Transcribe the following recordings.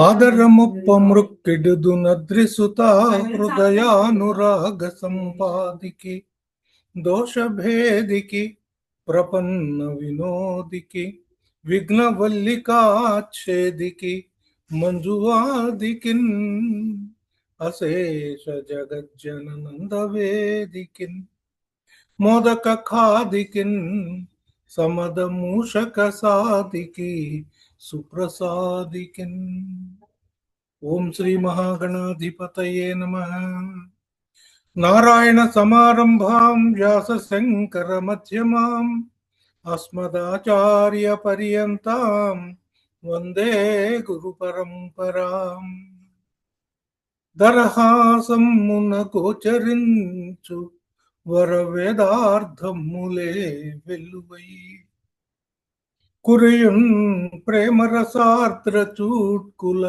ఆదరముప్ప మృక్కిడుదు నద్రిసుత హృదయానురాగ సంపాదికి దోషభేదికి ప్రపన్న వినోదికి విఘ్నవల్లికాచ్ఛేదికి మంజువాదికిన్ అశేష జగజ్జననందవేదికిన్ మోదక ఖాదికిన్ సమద మూషక సాదికి సుప్రసాదికిన్. ఓం శ్రీ మహాగణాధిపతయే నమః. నారాయణ సమారంభాం వ్యాస శంకర మధ్యమాం అస్మదాచార్య పర్యంతాం వందే గురు పరంపరాం. దరహాసమున గోచరించు వర వేదార్థములే వెల్లువై కురియున్ ప్రేమరసార్ద్ర చూట్కుల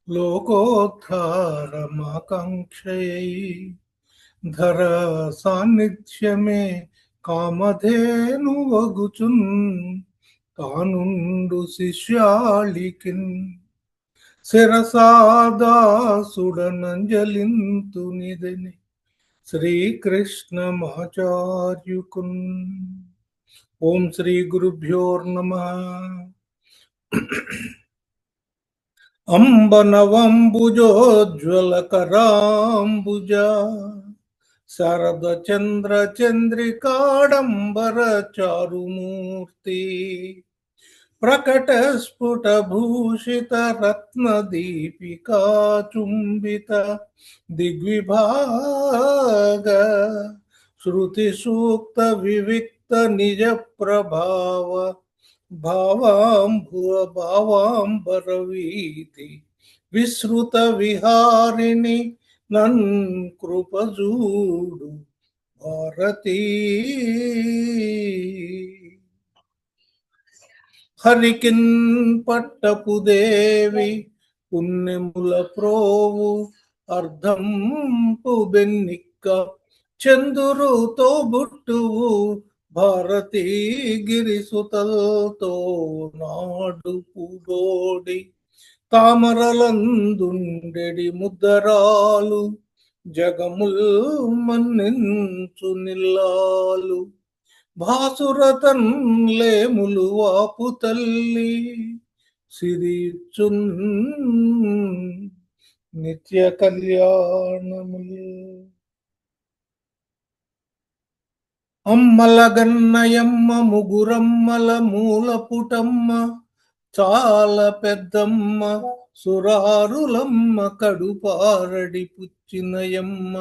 లోకోద్ధారమాకాంక్షయై ధర సాన్నిధ్యమే కామధేను వగుచున్ తానుండు శిష్యాళికిన్ శిరసాదాసుడనంజలింతు నిదని శ్రీకృష్ణమాచార్యుకున్. ఓం శ్రీ గురుభ్యోర్నమః. అంబనవంబుజోజ్వలకరాంబుజ శరద చంద్ర చంద్రికాడంబర చారుమూర్తి ప్రకట స్ఫుట భూషిత రత్న దీపికా చుంబిత దిగ్విభాగ శృతి సూక్త వివిక్త నిజ ప్రభావ భావాంభువ భావాంబరవీతి విశ్రుత విహారిణి నన్ కృపజూడు భారతీ. హరికిన్ పట్టపు దేవి పుణ్యముల ప్రోవు అర్ధంపు బెన్నిక్క చందురుతో బుట్టువు భారతీ గిరిసుతల్తో నాడు పూడోడి తామరలందుండెడి ముద్దరాలు జగముల్ మన్నించు నిల్లాలు భాసురతన్ లేములు వాపు తల్లి సిరిచున్ నిత్య కళ్యాణములు. అమ్మల గన్నయమ్మ ముగురమ్మల మూల పుటమ్మ చాలా పెద్దమ్మ సురారులమ్మ కడుపారడి పుచ్చినయమ్మ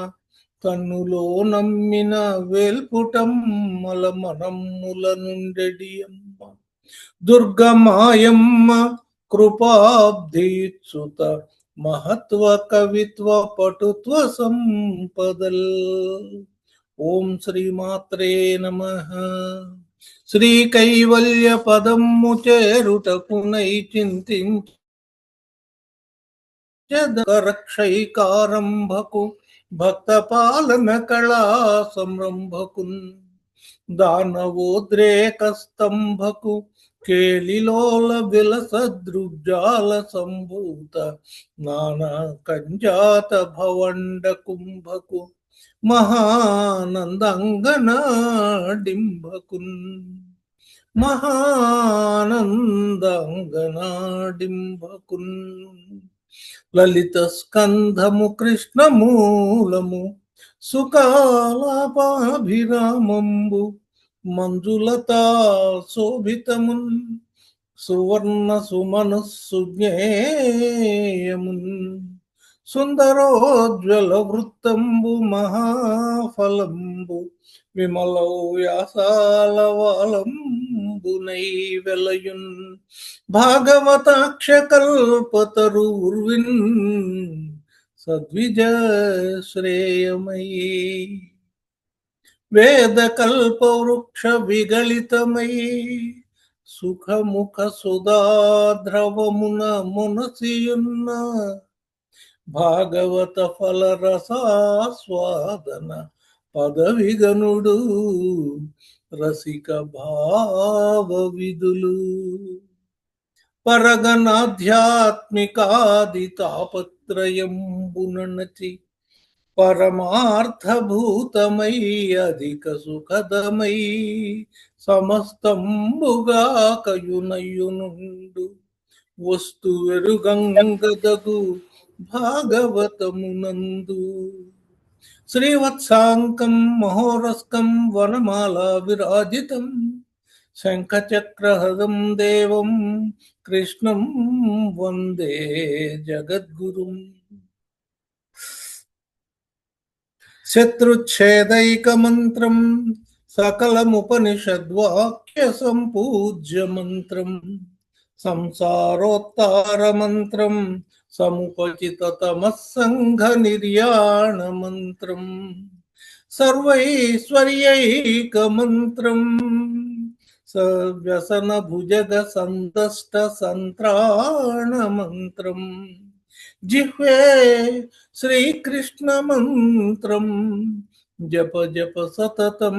కన్నులో నమ్మిన వేల్పుటమ్మల మనమ్ముల నుండెడి అమ్మ దుర్గమాయమ్మ కృపాబ్ధీత్సుత మహత్వ కవిత్వ పటుత్వ సంపదల్. ఓం శ్రీమాత్రే నమః. శ్రీ కైవల్య పదమ్ము చేరుటకునై చింతించరక్షైకారంభకు భక్త పాలన కళా సంరంభకున్ దానవోద్రేక స్తంభకు కేలిలోల విలస దృగ్జాల సంభూత నానా కంజాత భవండ కుంభకు మహానందంగనాడింభకున్ మహానందంగనాడింభకున్. లలిత స్కంధము కృష్ణ మూలము సుకాలాపాభిరామంబు మంజులతా శోభితమున్ సువర్ణ సుమను సుజ్ఞేయమున్ సుందరోజ్వల వృత్తంబు మహాఫలంబు విమలౌ వ్యాసాల వాలంబునై వెలయున్ భాగవతాక్ష కల్పతరు ఉర్విన్ సద్విజ శ్రేయమయీ వేద కల్ప వృక్ష విగళితమై సుఖముఖ సుధాద్రవమున మునసియున్న భాగవత ఫల రసాస్వాదన పదవిగనుడు రసిక భావ విధులు పరగనాధ్యాత్మికాది తాపత్రయంబునచి పరమార్థభూతమై అధిక సుఖదమై సమస్తంబుగా కయునయునుండు వస్తు వెరుగంగదగు భాగవతమునందు శ్రీవత్సాంకం మహోరస్కం వనమాలా విరాజితం శంఖచక్రహరం దేవం కృష్ణం వందే జగద్గురుం శత్రుచ్ఛేదైకమంత్రం సకలముపనిషద్వాక్య సంపూజ్య మంత్రం సంసారోత్తారమంత్రం సముపచితతమస్సంఘ నిర్యాణ మంత్రం సర్వైశ్వర్యైకమంత్రం సవ్యసన భుజగ సందష్ట సంత్రాణ మంత్రం జిహ్వే శ్రీకృష్ణ మంత్రం జప జప సతతం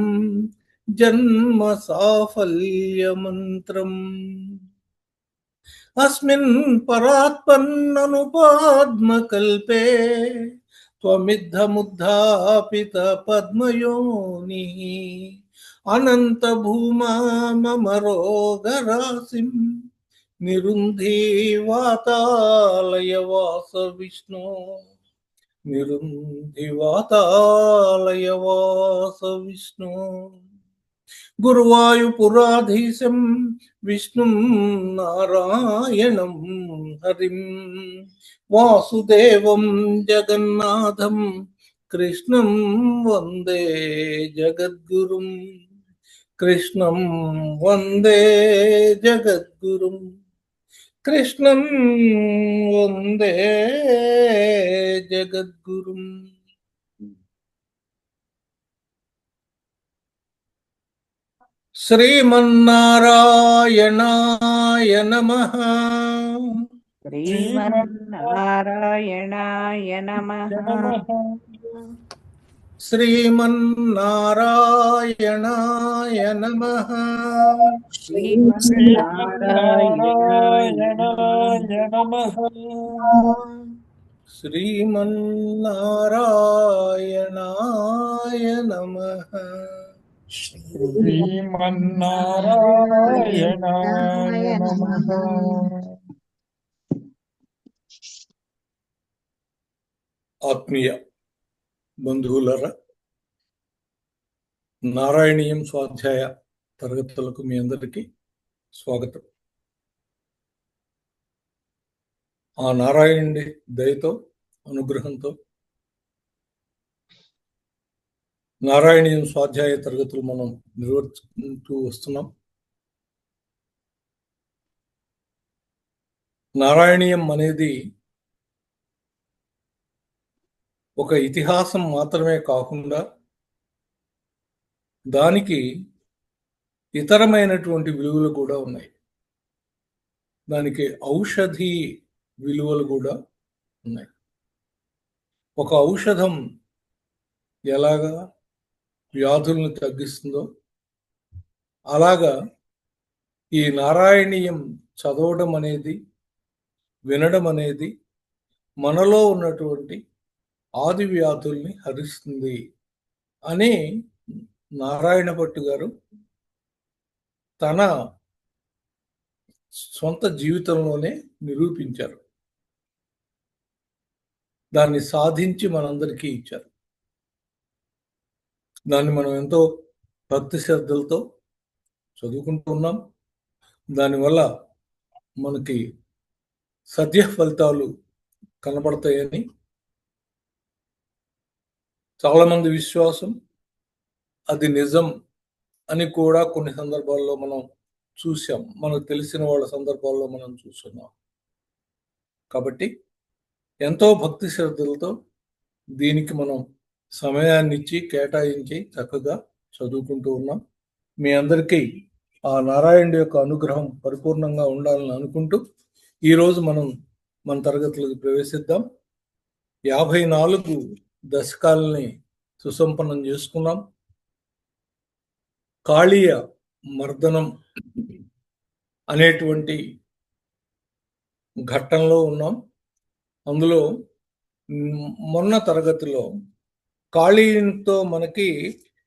జన్మ సాఫల్య మంత్రం అస్మిన్ పరాత్పన్ననుపాద్మకల్పే త్వమిద్ధముద్ధాపిత పద్మయోని అనంత భూమా మమ రోగరాశిం నిరుంధీవాతాలయ వాస విష్ణు నిరుంధివాతాలయ వాస విష్ణు గురువాయుపురాధీశం విష్ణుం నారాయణం హరిం వాసుదేవం జగన్నాథం కృష్ణం వందే జగద్గురుం కృష్ణం వందే జగద్గురుం కృష్ణం వందే జగద్గురుం శ్రీమన్నారాయణాయ నమః శ్రీమన్నారాయణాయ నమః శ్రీమన్నారాయణాయ నమః శ్రీమన్నారాయణాయ నమః శ్రీమన్నారాయణాయ నమః శ్రీమన్నారాయణాయ నమః. ఆత్మీయ బంధువులరా, నారాయణీయం స్వాధ్యాయ తరగతులకు మీ అందరికీ స్వాగతం. ఆ నారాయణుడి దయతో, అనుగ్రహంతో నారాయణీయం స్వాధ్యాయ తరగతులు మనం నిర్వర్తిస్తూ వస్తున్నాం. నారాయణీయం అనేది ఒక ఇతిహాసం మాత్రమే కాకుండా దానికి ఇతరమైనటువంటి విలువలు కూడా ఉన్నాయి. దానికి ఔషధి విలువలు కూడా ఉన్నాయి. ఒక ఔషధం ఎలాగా వ్యాధులను తగ్గిస్తుందో అలాగా ఈ నారాయణీయం చదవడం అనేది, వినడం అనేది మనలో ఉన్నటువంటి ఆది వ్యాధుల్ని హరిస్తుంది అని నారాయణ భట్టు గారు తన సొంత జీవితంలోనే నిరూపించారు. దాన్ని సాధించి మనందరికీ ఇచ్చారు. దాన్ని మనం ఎంతో భక్తి శ్రద్ధలతో చదువుకుంటూ ఉన్నాం. దానివల్ల మనకి సద్య ఫలితాలు కనబడతాయని చాలామంది విశ్వాసం. అది నిజం అని కూడా కొన్ని సందర్భాల్లో మనం చూసాం. మనకు తెలిసిన వాళ్ళ సందర్భాల్లో మనం చూస్తున్నాం. కాబట్టి ఎంతో భక్తి శ్రద్ధలతో దీనికి మనం సమయాన్ని ఇచ్చి కేటాయించి చక్కగా చదువుకుంటూ ఉన్నాం. మీ అందరికీ ఆ నారాయణుడి యొక్క అనుగ్రహం పరిపూర్ణంగా ఉండాలని అనుకుంటూ ఈరోజు మనం మన తరగతులకు ప్రవేశిద్దాం. 54 దశకాలని సుసంపన్నం చేసుకున్నాం. కాళీయ మర్దనం అనేటువంటి ఘట్టంలో ఉన్నాం. అందులో మొన్న తరగతిలో కాళీయునితో మనకి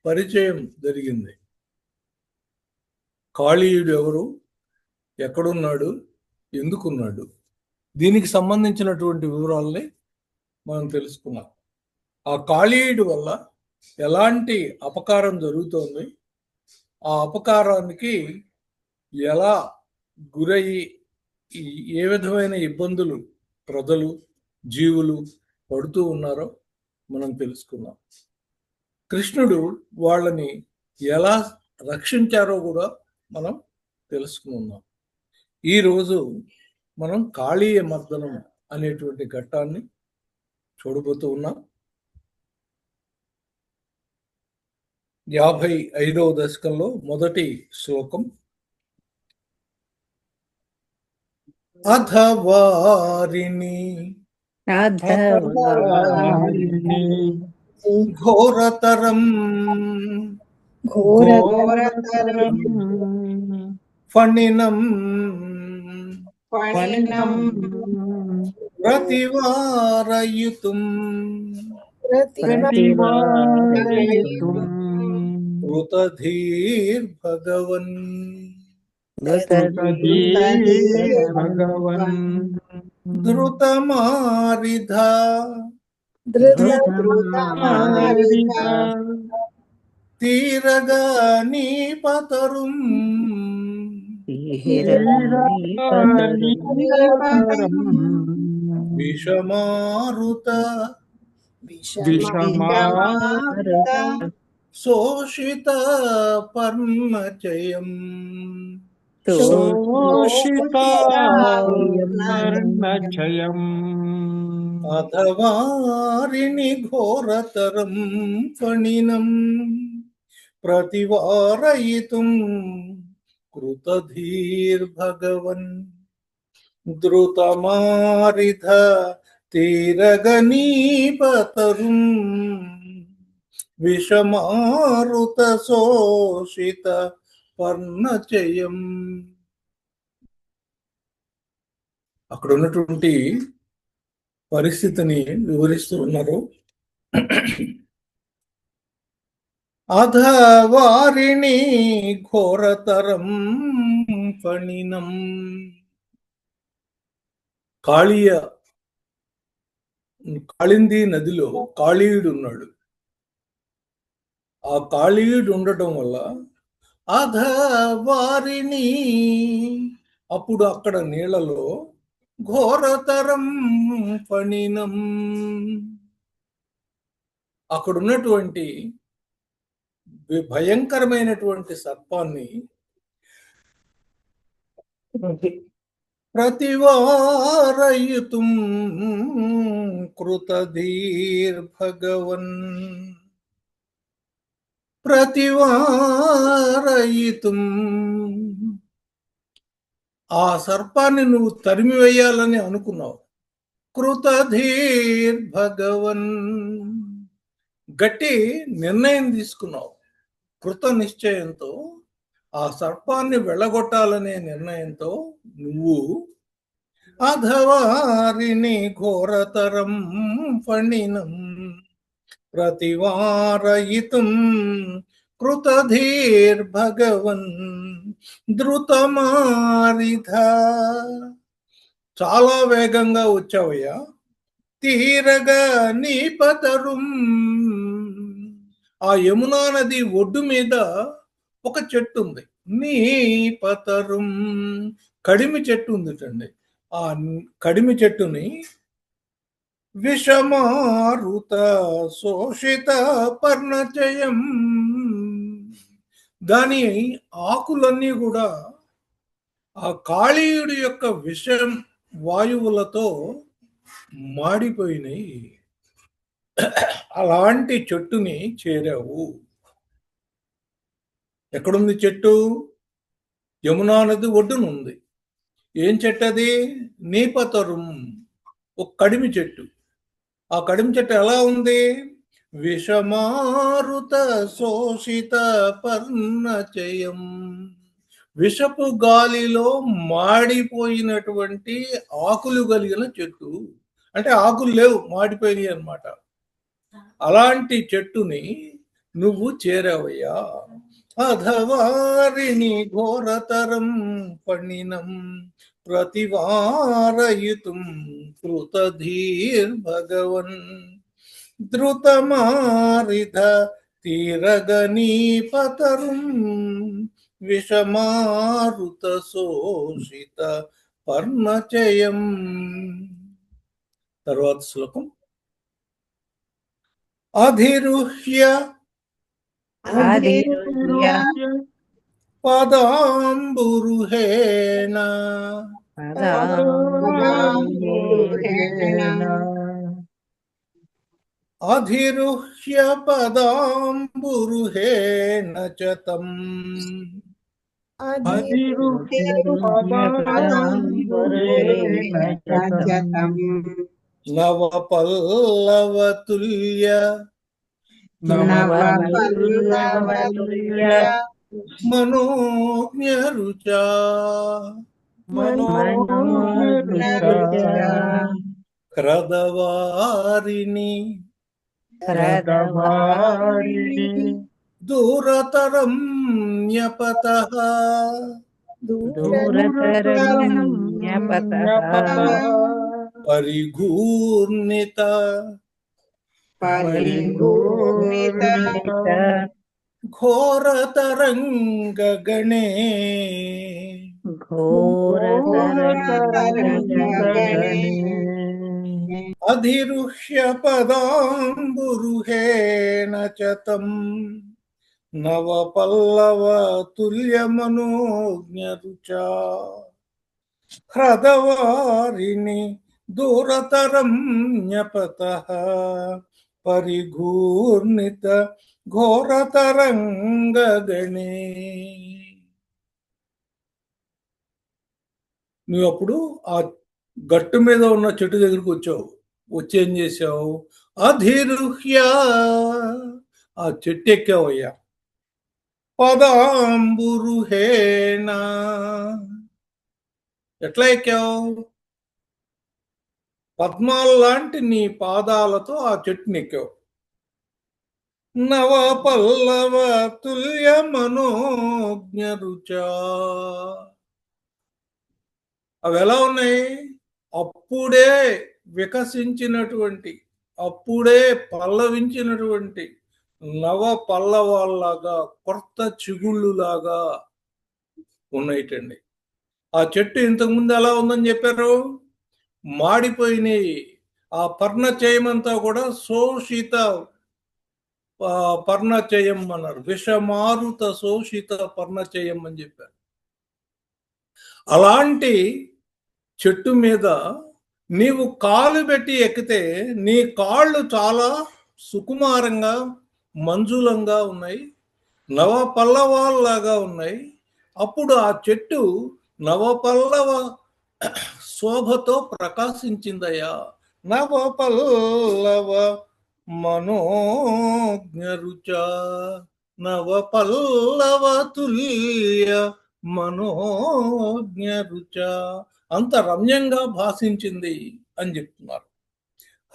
పరిచయం జరిగింది. కాళీయుడు ఎవరు, ఎక్కడున్నాడు, ఎందుకున్నాడు, దీనికి సంబంధించినటువంటి వివరాలని మనం తెలుసుకున్నాం. ఆ కాళీయుడి వల్ల ఎలాంటి అపకారం జరుగుతోంది, ఆ అపకారానికి ఎలా గురయ్యి ఏ విధమైన ఇబ్బందులు ప్రజలు, జీవులు పడుతూ ఉన్నారో మనం తెలుసుకున్నాం. కృష్ణుడు వాళ్ళని ఎలా రక్షించారో కూడా మనం తెలుసుకున్నాం. ఈరోజు మనం కాళీయ మర్దనం అనేటువంటి ఘట్టాన్ని చూడబోతూ ఉన్నాం. 55వ దశకంలో మొదటి శ్లోకం. అథవారిని ఘోరతరం ఫణినం ప్రతివారయుతుం కృతధీర్భగవన్ ధృతమారిధ తీరగా నీపతరుం విషమారుత శోషిత పర్ణచయం అథవారిని ఘోరతరం ఫణినం ప్రతివారయితుం కృతధీర్భగవన్ ధృతమారిధ తీరగనీపతరుం విషమారుత శోషిత పర్ణచయం. అక్కడ ఉన్నటువంటి పరిస్థితిని వివరిస్తూ ఉన్నారు. అధవారిణి ఘోరతరం ఫణినం. కాళింది నదిలో కాళీయుడు ఉన్నాడు. ఆ కాళీయుడు ఉండటం వల్ల అధవారిణి, అప్పుడు అక్కడ నీళ్లలో ఘోరతరం ఫణినం, అక్కడ ఉన్నటువంటి భయంకరమైనటువంటి సర్పాన్ని ప్రతివారయుతుం కృతధీర్భగవన్ ప్రతివారయితుం, ఆ సర్పాన్ని నువ్వు తరిమివేయాలని అనుకున్నావు. కృతధీర్భగవన్, గట్టి నిర్ణయం తీసుకున్నావు. కృత నిశ్చయంతో ఆ సర్పాన్ని వెళ్ళగొట్టాలనే నిర్ణయంతో నువ్వు అధవారిని ఘోరతరం ఫణినం ప్రతివారయితుం కృతధీర్భగవన్ ధృతమారిధ, చాలా వేగంగా వచ్చావయ్యా. తీరగా నీపతరుం, ఆ యమునా నది ఒడ్డు మీద ఒక చెట్టు ఉంది. నీపతరుం, కడిమి చెట్టు ఉందిటండి. ఆ కడిమి చెట్టుని విషమారుత శోషిత పర్ణచయం, దాని ఆకులన్నీ కూడా ఆ కాళీయుడి యొక్క విషం వాయువులతో మాడిపోయినాయి. అలాంటి చెట్టుని చేరావు. ఎక్కడుంది చెట్టు? యమునా నది ఒడ్డునుంది. ఏం చెట్టు అది? నీపతరుం, ఒక కడిమి చెట్టు. ఆ కడిమి చెట్టు ఎలా ఉంది? విషమారుత శోషిత పర్ణచయం, విషపు గాలిలో మాడిపోయినటువంటి ఆకులు కలిగిన చెట్టు. అంటే ఆకులు లేవు, మాడిపోయినాయి అన్నమాట. అలాంటి చెట్టుని నువ్వు చేరావయ్యా. అధవారిని ఘోరతరం పణినం ప్రతివారయితుం కృతధీర్భగవన్ ధృతమారిధ తీరగనీపతరుం విషమారుత శోషిత పర్ణచయం. తర్వాత శ్లోకం. అధిరుహ్య పదాంబురుహేణ అధిరుహ్య పదాంబురుహేణ చతం నవపల్లవతుల్య మనోజ్ఞరుచా క్రదవారిణి దూరతరం న్యపతః పరిఘూర్ణిత ఘోరతరంగగణే అధిరుహ్య పదాంబురుహేణ చతం నవపల్లవ తుల్యమనోజ్ఞరుచా హ్రదవారిణి దూరతరం న్యపతః పరిఘూర్ణిత ఘోరతరంగగణే. నువ్వు అప్పుడు ఆ గట్టు మీద ఉన్న చెట్టు దగ్గరికి వచ్చావు. వచ్చి ఏం చేసావు? అధిరుహ్య, ఆ చెట్టు ఎక్కావయ్యా. పదాంబురుహేణ, ఎట్లా ఎక్కావు? పద్మాల్లాంటి నీ పాదాలతో ఆ చెట్టుని ఎక్కావు. నవ పల్లవ తుల్య మనోజ్ఞరుచా, అవి ఎలా ఉన్నాయి? అప్పుడే వికసించినటువంటి, అప్పుడే పల్లవించినటువంటి నవ పల్లవాల్లాగా, కొత్త చిగుళ్ళులాగా ఉన్నాయిటండి. ఆ చెట్టు ఇంతకుముందు ఎలా ఉందని చెప్పారు? మాడిపోయినాయి. ఆ పర్ణచయమంతా కూడా శోషిత పర్ణచయం అన్నారు. విషమారుత శోషిత పర్ణచయం అని చెప్పారు. అలాంటి చెట్టు మీద నీవు కాలు పెట్టి ఎక్కితే నీ కాళ్ళు చాలా సుకుమారంగా మంజులంగా ఉన్నాయి, నవ పల్లవాల్లాగా ఉన్నాయి. అప్పుడు ఆ చెట్టు నవపల్లవ శోభతో ప్రకాశించిందయ్యా. నవపల్లవ మనోజ్ఞరుచ నవపల్లవ తుల్య మనోజ్ఞరుచ, అంత రమ్యంగా భాషించింది అని చెప్తున్నారు.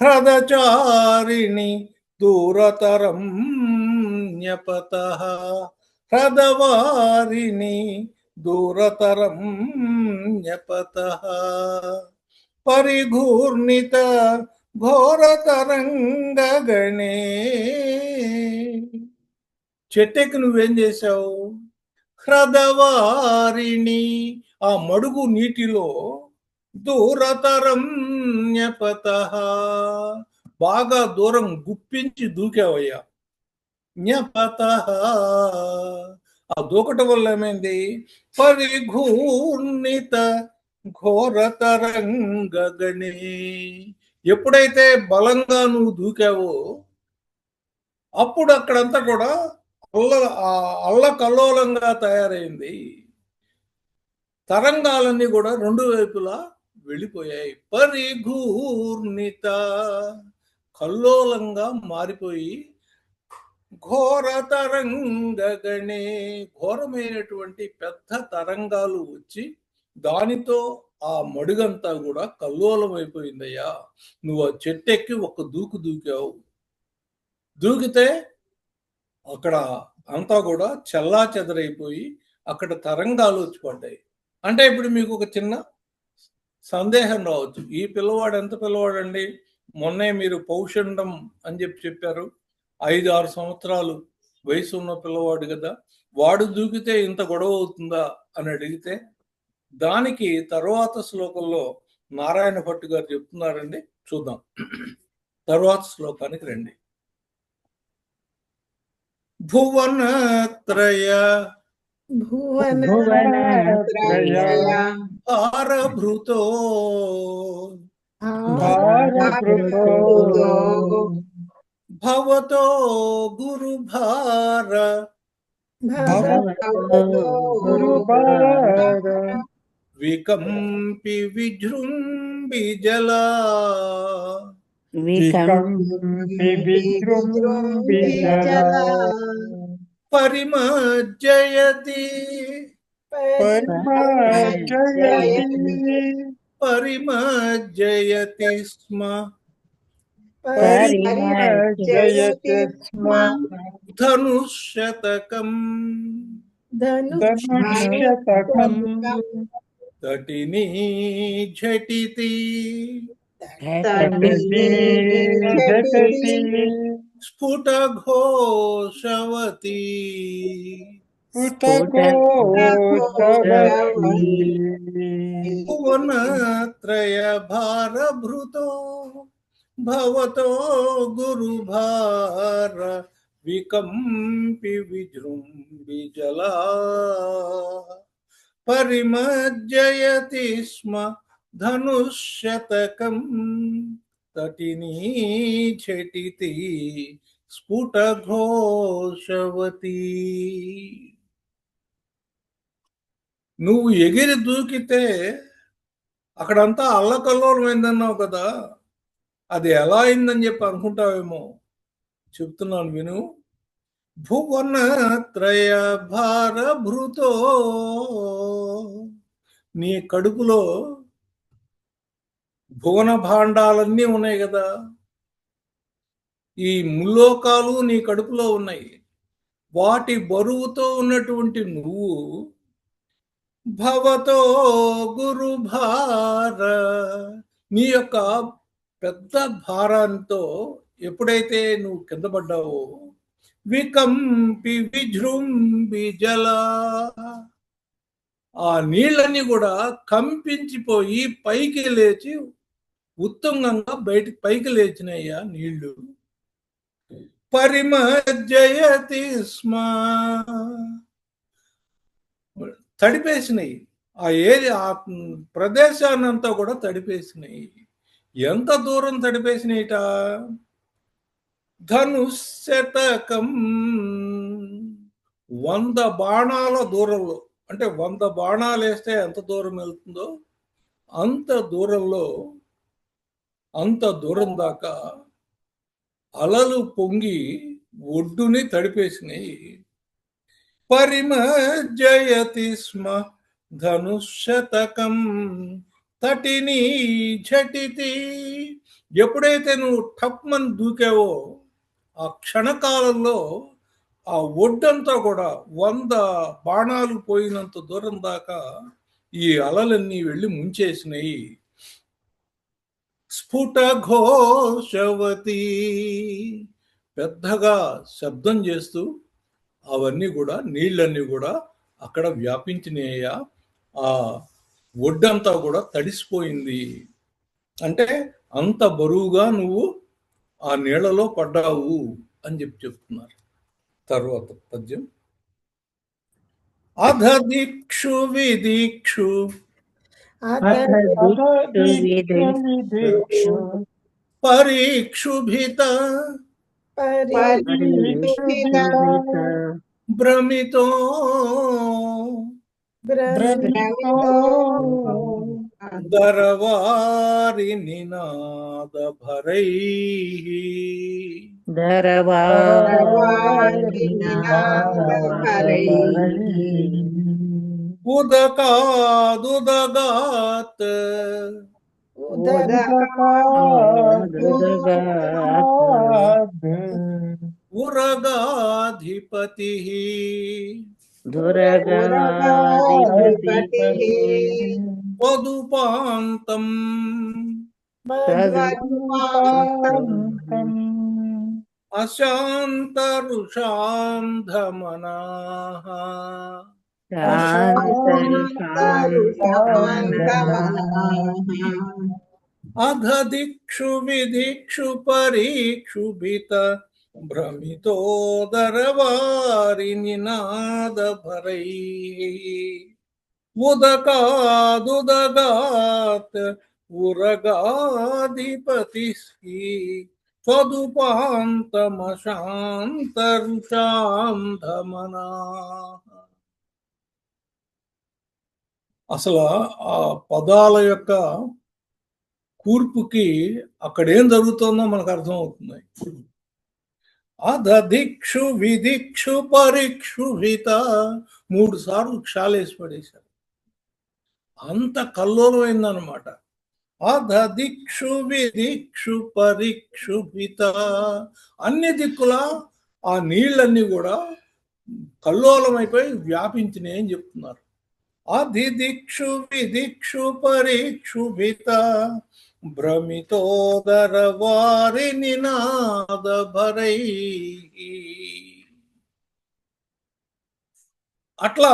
హ్రదచారిణి దూరతరం న్యపతః, హ్రదవారిణి దూరతరం న్యపతః పరిఘూర్ణిత ఘోరతరంగగణే. చెట్టెక్కి నువ్వేం చేశావు? హ్రదవారిణి, ఆ మడుగు నీటిలో దూరతరం న్యపతః, బాగా దూరం గుప్పించి దూకావయ్యా. న్యపతః, ఆ దూకటం వల్ల ఏమైంది? పరిఘూర్ణిత ఘోరతరంగగణే, ఎప్పుడైతే బలంగా నువ్వు దూకావో అప్పుడు అక్కడంతా కూడా అల్లకల్లోలంగా తయారైంది. తరంగాలన్నీ కూడా రెండు వైపులా వెళ్ళిపోయాయి. పరిఘూర్ణిత, కల్లోలంగా మారిపోయి ఘోర తరంగగణే, ఘోరమైనటువంటి పెద్ద తరంగాలు వచ్చి దానితో ఆ మడుగంతా కూడా కల్లోలం అయిపోయిందయ్యా. నువ్వు ఆ చెట్టెక్కి ఒక దూకు దూకావు. దూకితే అక్కడ అంతా కూడా చెల్లా చెదరైపోయి అక్కడ తరంగాలు వచ్చి పడ్డాయి. అంటే ఇప్పుడు మీకు ఒక చిన్న సందేహం రావచ్చు, ఈ పిల్లవాడు ఎంత పిల్లవాడండి, మొన్నే మీరు పౌషండం అని చెప్పారు, 5-6 సంవత్సరాలు వయసు ఉన్న పిల్లవాడు కదా, వాడు దూకితే ఇంత గొడవ అవుతుందా అని అడిగితే దానికి తర్వాత శ్లోకంలో నారాయణ భట్టు గారు చెప్తున్నారండి. చూద్దాం, తర్వాత శ్లోకానికి రండి. భువనత్రయ భారభృతో భవతో గురుభార వికంపి విజృంభి జలా పరిమజ్జయతి పరిమజ్జయతి స్మ ధనుషతకం తటిని ఝటితి స్ఫుట ఘోషవతి భువనత్రయ భారభృతో భవతో గురుభార వికంపి విజృంభి జలా పరిమజ్జయతి స్మ ధనుషతకం తటిని ఝటితి స్ఫుట ఘోషవతి. నువ్వు ఎగిరి దూకితే అక్కడంతా అల్లకల్లోలమైందన్నావు కదా, అది ఎలా అయిందని చెప్పి అనుకుంటావేమో, చెప్తున్నాను విను. భువనత్రయ భారభృతో, నీ కడుపులో భువన భాండాలన్నీ ఉన్నాయి కదా, ఈ ముల్లోకాలు నీ కడుపులో ఉన్నాయి. వాటి బరువుతో ఉన్నటువంటి నువ్వు భవతో గురుభార, నీ యొక్క పెద్ద భారాంతో ఎప్పుడైతే నువ్వు కింద పడ్డావో వికంపి విజృంభి జలా, ఆ నీళ్ళన్నీ కూడా కంపించిపోయి పైకి లేచి ఉత్తుంగంగా పైకి లేచినాయ్యా నీళ్లు. పరిమజ్జయతి స్మ, తడిపేసినాయి ఆ ప్రదేశాన్నంతా కూడా తడిపేసినాయి. ఎంత దూరం తడిపేసినాయిట, ధనుశతకం 100 బాణాల దూరంలో, అంటే 100 బాణాలు వేస్తే ఎంత దూరం వెళ్తుందో అంత దూరంలో, అంత దూరం దాకా అలలు పొంగి ఒడ్డుని తడిపేసినాయి. పరిమజ్జయతి స్మ ధనుశతకం తటిని ఝటితి, ఎప్పుడైతే నువ్వు టప్మని దూకావో ఆ క్షణకాలంలో ఆ ఒడ్డంతా కూడా 100 బాణాలు పోయినంత దూరం దాకా ఈ అలలన్నీ వెళ్ళి ముంచేసినాయి. స్ఫుట ఘోషవతి, పెద్దగా శబ్దం చేస్తూ అవన్నీ కూడా నీళ్ళన్నీ కూడా అక్కడ వ్యాపించినాయ్యా. ఆ ఒడ్డంతా కూడా తడిసిపోయింది. అంటే అంత బరువుగా నువ్వు ఆ నీళ్లలో పడ్డావు అని చెప్తున్నారు. తర్వాత పద్యం. అధ దిక్షు విదిక్షు పరీక్షుభిత భ్రమితో దరవారి నినాద భరై ఉదకాదుదగాత్ ఉరగాధిపతి వదుపాంతం అశాంతరుషాంధమనాః అధదిక్షు విదిక్షు పరీక్షుభిత భ్రమితోదరవారి నినాద భరై ఉదకాదుదగాత్ ఉరగాధిపతి స్వదుపాంతమశాంతరుషాంధమనాః. అసలు ఆ పదాల యొక్క కూర్పుకి అక్కడేం జరుగుతుందో మనకు అర్థమవుతుంది. అధదిక్షు విదిక్షు పరీక్షుభిత 3 సార్లు క్షాలేసి పడేశారు. అంత కల్లోలమైందనమాట. అధదిక్షు విదిక్షు పరీక్షుభిత, అన్ని దిక్కుల ఆ నీళ్ళన్నీ కూడా కల్లోలమైపోయి వ్యాపించినాయి అని చెప్తున్నారు. అధిదిక్షు విదిక్షు పరీక్షుభిత భ్రమితోదరవారి నినాద భరై. అట్లా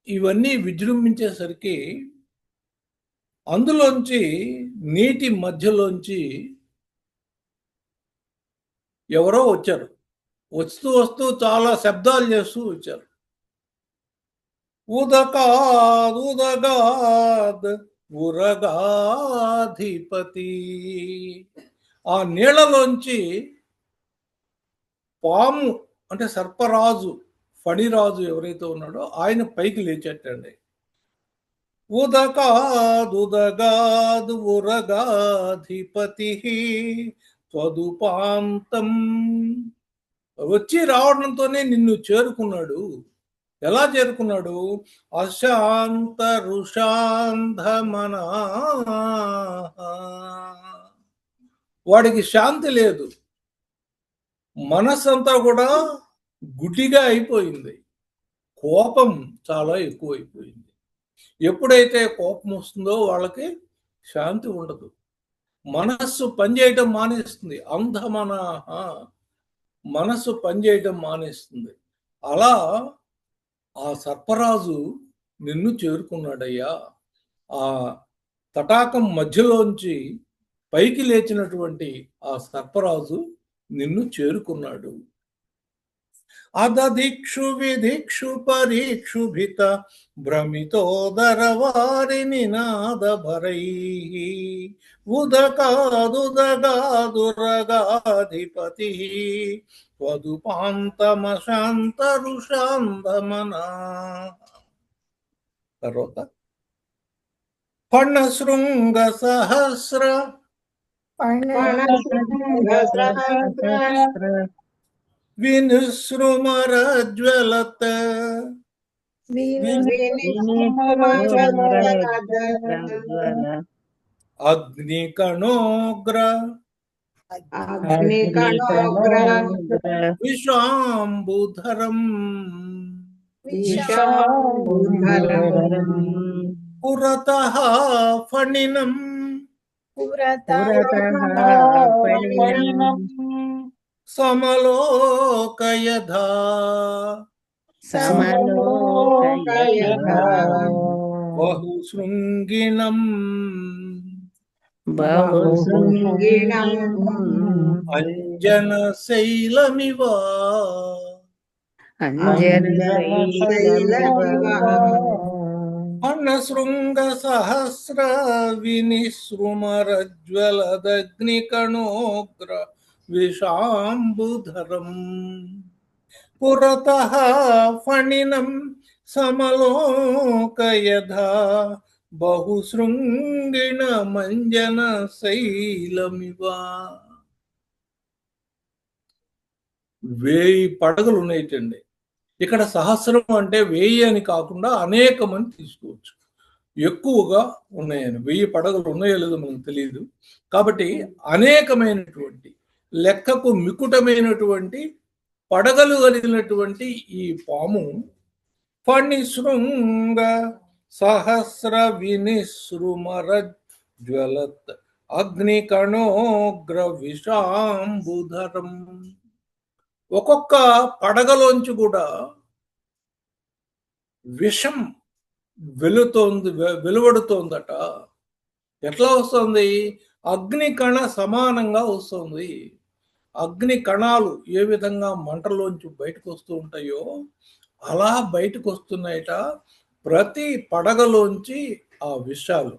ఇవన్నీ విజృంభించేసరికి అందులోంచి నీటి మధ్యలోంచి ఎవరో వచ్చారు. వస్తూ చాలా శబ్దాలు చేస్తూ వచ్చారు. ఉదకాదుదగాద్ ఉరగాధిపతి, ఆ నీళ్లలోంచి పాము అంటే సర్పరాజు ఫణిరాజు ఎవరైతే ఉన్నాడో ఆయన పైకి లేచేటండి. ఉదకాదుదగాద్ ఉరగాధిపతి త్వదుపాంతం, వచ్చి రావడంతోనే నిన్ను చేరుకున్నాడు. ఎలా చేరుకున్నాడు? అశాంత రుషాంధమనా, వాడికి శాంతి లేదు. మనస్సంతా కూడా గుడ్డిగా అయిపోయింది. కోపం చాలా ఎక్కువైపోయింది. ఎప్పుడైతే కోపం వస్తుందో వాళ్ళకి శాంతి ఉండదు. మనస్సు పనిచేయటం మానేస్తుంది. అంధమనా, మనస్సు పనిచేయటం మానేస్తుంది. అలా ఆ సర్పరాజు నిన్ను చేరుకున్నాడయ్యా. ఆ తటాకం మధ్యలోంచి పైకి లేచినటువంటి ఆ సర్పరాజు నిన్ను చేరుకున్నాడు. అదదిక్షు విదిక్షు పరీక్షుభిత భ్రమితోదరవారి నినాద భరై ఉదకాదుదగాదురగాధిపతి వదుపాంతమశాంతరుషాంధమనా. తర్వాత ఫణశృంగ సహస్ర వినుసృమరజ్వలత అగ్నికణోగ్ర విశాంబుధరం పురతః ఫణినం సమలోకయధా బహుశృంగిణం అంజనశైలమివ ఫణశృంగ సహస్ర వినిసృమరజ్వలదగ్నికణోగ్ర విశాంబుధరం పురతః ఫణినం సమలోకయధా బహుశృంగిణ మంజన శైలమివ. 1000 పడగలు ఉన్నాయిటండి. ఇక్కడ సహస్రం అంటే 1000 అని కాకుండా అనేకమని తీసుకోవచ్చు. ఎక్కువగా ఉన్నాయని, 1000 పడగలు ఉన్నాయో లేదో మనకు తెలియదు. కాబట్టి అనేకమైనటువంటి, లెక్కకు మికుటమైనటువంటి పడగలు కలిగినటువంటి ఈ పాము ఫణిశృంగ సహస్ర వినిసృమర జ్వలత్ అగ్నికణోగ్ర విషాంబుధరం. ఒక్కొక్క పడగలోంచి కూడా విషం వెలువడుతోందట. ఎట్లా వస్తుంది? అగ్ని కణ సమానంగా వస్తుంది. అగ్ని కణాలు ఏ విధంగా మంటలోంచి బయటకు వస్తూ ఉంటాయో అలా బయటకు వస్తున్నాయట ప్రతి పడగలోంచి ఆ విషాలు.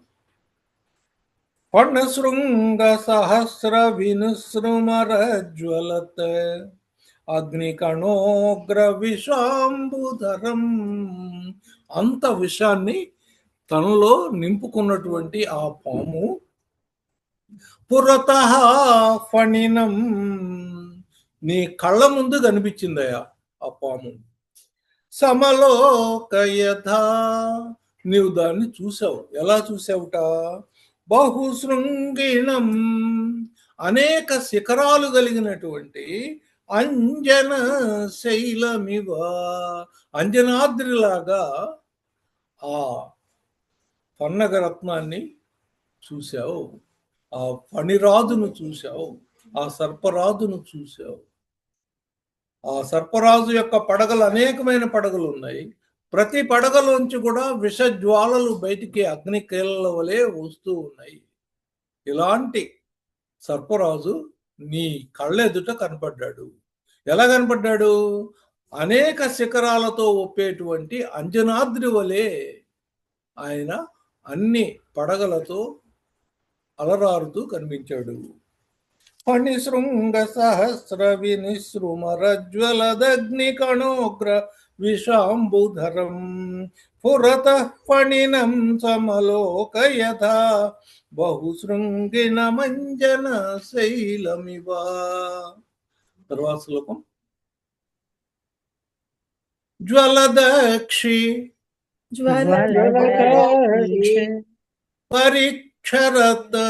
ఫణశృంగ సహస్ర వినుసృమర జ్వలత్ అగ్నికణోగ్ర విషాంబుధరం. అంత విషాన్ని తనలో నింపుకున్నటువంటి ఆ పాము పురతః ఫణినం, నీ కళ్ళ ముందు కనిపించిందయ్యా ఆ పాము. సమలోకయథా, నీవు దాన్ని చూసావు. ఎలా చూసావుట? బహుశృంగిణం, అనేక శిఖరాలు కలిగినటువంటి అంజన శైలమివ, అంజనాద్రిలాగా ఆ పన్నగరత్నాన్ని చూశావు, ఆ ఫణిరాజును చూశావు, ఆ సర్పరాజును చూశావు. ఆ సర్పరాజు యొక్క పడగలు అనేకమైన పడగలు ఉన్నాయి. ప్రతి పడగలోంచి కూడా విషజ్వాలలు బయటికి అగ్ని కీలల వలె వస్తూ ఉన్నాయి. ఇలాంటి సర్పరాజు నీ కళ్ళెదుట కనపడ్డాడు. ఎలా కనపడ్డాడు? అనేక శిఖరాలతో ఒప్పేటువంటి అంజనాద్రి వలె ఆయన అన్ని పడగలతో అలరారుతూ కనిపించాడు. ఫణిశృంగ సహస్ర వినిసృమరజ్వలదగ్ని కణోగ్ర విషాంబుధరం పురతః ఫణినం సమలోకయథా బహుశృంగిణ మంజన శైలమివ. తర్వాత శ్లోకం. జ్వలదక్షి పరిక్షరత్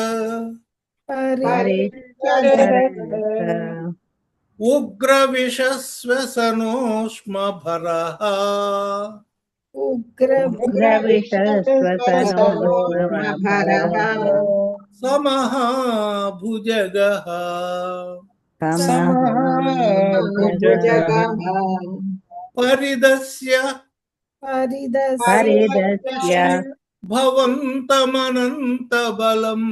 ఉగ్ర విషశ్వసనోష్మ భరః సమహాభుజగః పరిదస్య భవంతమనంత బలం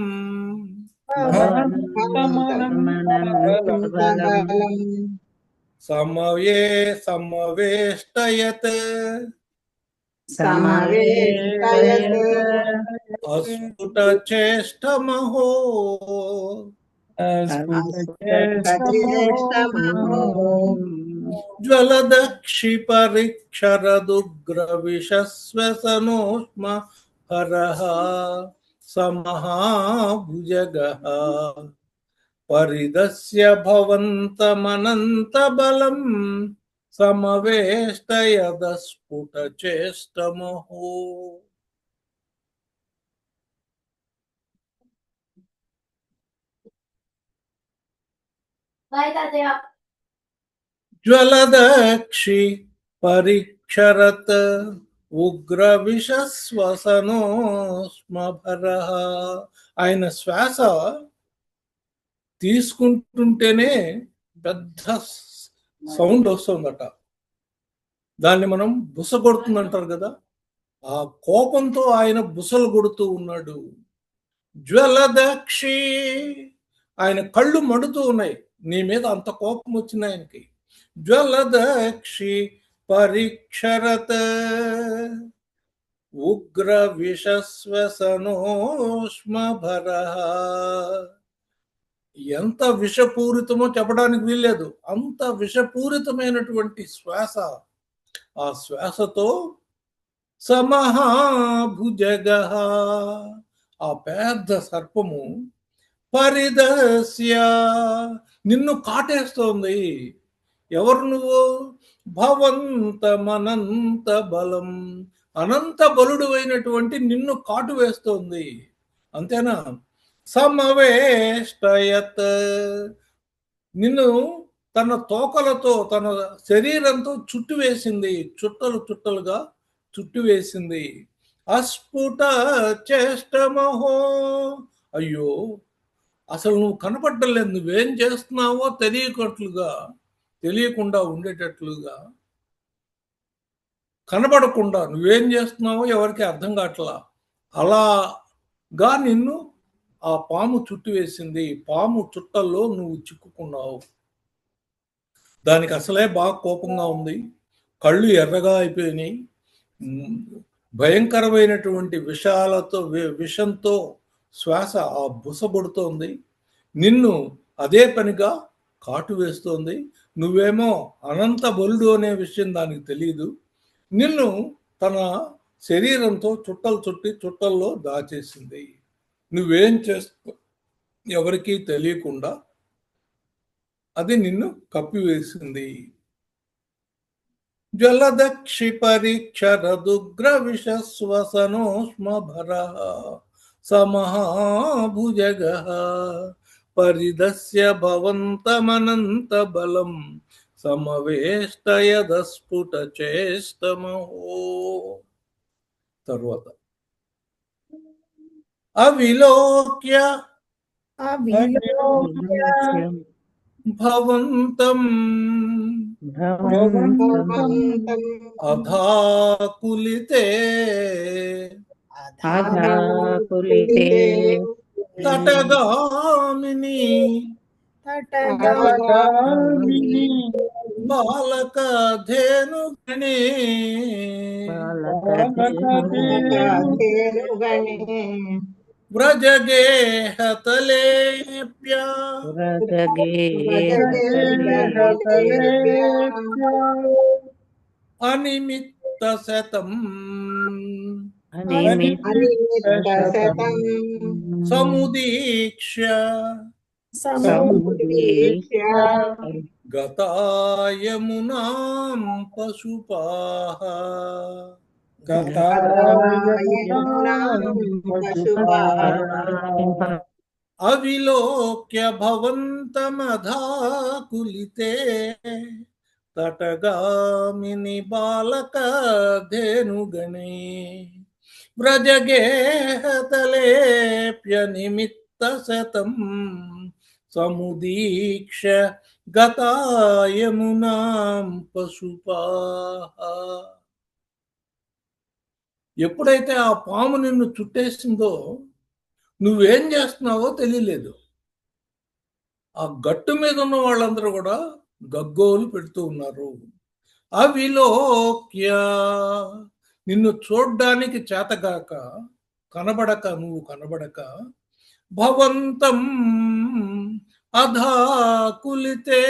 సమవేష్టయత్ అస్ఫుట చేష్టమహో జ్వలదక్షి పరిక్షరదుగ్ర విషశ్వసనోష్మ హరః సమహాభుజగః పరిదస్య భవంతమనంత బలం సమవేష్టయదస్ఫుట చేష్టమహో. జ్వలదక్షి పరిక్షరత్ ఉగ్ర విషశ్వసనోష్మ భరః. ఆయన శ్వాస తీసుకుంటుంటేనే పెద్ద సౌండ్ వస్తుందట. దాన్ని మనం బుస కొడుతుందంటారు కదా, ఆ కోపంతో ఆయన బుసలు కొడుతూ ఉన్నాడు. జ్వలదక్షి, ఆయన కళ్ళు మండుతూ ఉన్నాయి, నీ మీద అంత కోపం వచ్చింది ఆయనకి. జ్వలదక్షి పరిక్షరత్ ఉగ్ర విషశ్వసనోష్మ భరః. ఎంత విషపూరితమో చెప్పడానికి వీల్లేదు, అంత విషపూరితమైనటువంటి శ్వాస. ఆ శ్వాసతో సమహాభుజగః ఆ పెద్ద సర్పము పరిదస్య నిన్ను కాటేస్తోంది. ఎవరు నువ్వు? భవంతమనంత బలం అనంత బలుడు అయినటువంటి నిన్ను కాటు వేస్తోంది. అంతేనా? సమవేష్టయత్ నిన్ను తన తోకలతో తన శరీరంతో చుట్టువేసింది, చుట్టలు చుట్టలుగా చుట్టువేసింది. అస్ఫుట చేష్టమహో అయ్యో, అసలు నువ్వు కనపడ్డం లేదు, నువ్వేం చేస్తున్నావో తెలియకుండా ఉండేటట్లుగా, కనబడకుండా నువ్వేం చేస్తున్నావో ఎవరికి అర్థం కావట్లా, అలాగా నిన్ను ఆ పాము చుట్టువేసింది. పాము చుట్టల్లో నువ్వు చిక్కుకున్నావు. దానికి అసలే బాగా కోపంగా ఉంది, కళ్ళు ఎర్రగా అయిపోయినాయి, భయంకరమైనటువంటి విషంతో శ్వాస ఆ బుసబడుతోంది, నిన్ను అదే పనిగా కాటు వేస్తోంది. నువ్వేమో అనంత బలుడు అనే విషయం దానికి తెలియదు. నిన్ను తన శరీరంతో చుట్టలు చుట్టి చుట్టల్లో దాచేసింది. నువ్వేం చేస్తావు ఎవరికీ తెలియకుండా అది నిన్ను కప్పివేసింది. జలదక్షి పరీక్షరదుగ్ర విషస్వసనోష్మభర సమహాభుజగ పరిదస్య భవంతమనంత బలం సమవేష్టయదస్ఫుట చేష్టమహో. తరువాత అవిలోక్య భవంతం అధాకులితే తటగామిని బాలక ధేనుగణే వ్రజగేహతలేప్య అనిమిత్త శతం సముదీక్ష గతాయమునాం పశుపాః అవిలోక్య భవంతమధాకులితే తటగామిని బాలక ధేనుగణే వ్రజగేహతలేప్య నిమిత్త శతం సముదీక్ష గతాయమునాం పశుపాః. ఎప్పుడైతే ఆ పాము నిన్ను చుట్టేసిందో నువ్వేం చేస్తున్నావో తెలియలేదు. ఆ గట్టు మీద ఉన్న వాళ్ళందరూ కూడా గగ్గోలు పెడుతూ ఉన్నారు. అవిలోక్య నిన్ను చూడ్డానికి చేతగాక, నువ్వు కనబడక భవంతం అధాకులితే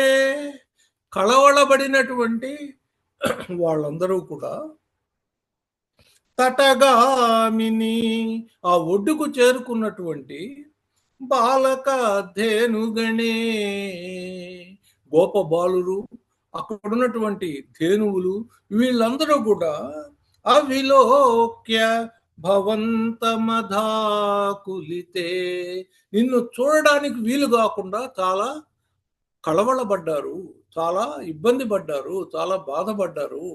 కళవళబడినటువంటి వాళ్ళందరూ కూడా తటగామిని ఆ ఒడ్డుకు చేరుకున్నటువంటి బాలక ధేనుగణే గోప బాలురు, అక్కడున్నటువంటి ధేనువులు, వీళ్ళందరూ కూడా అవిలోక్య భవంతమధాకులితే నిన్ను చూడడానికి వీలు కాకుండా చాలా కళవళబడ్డారు, చాలా ఇబ్బంది పడ్డారు, చాలా బాధపడ్డారు.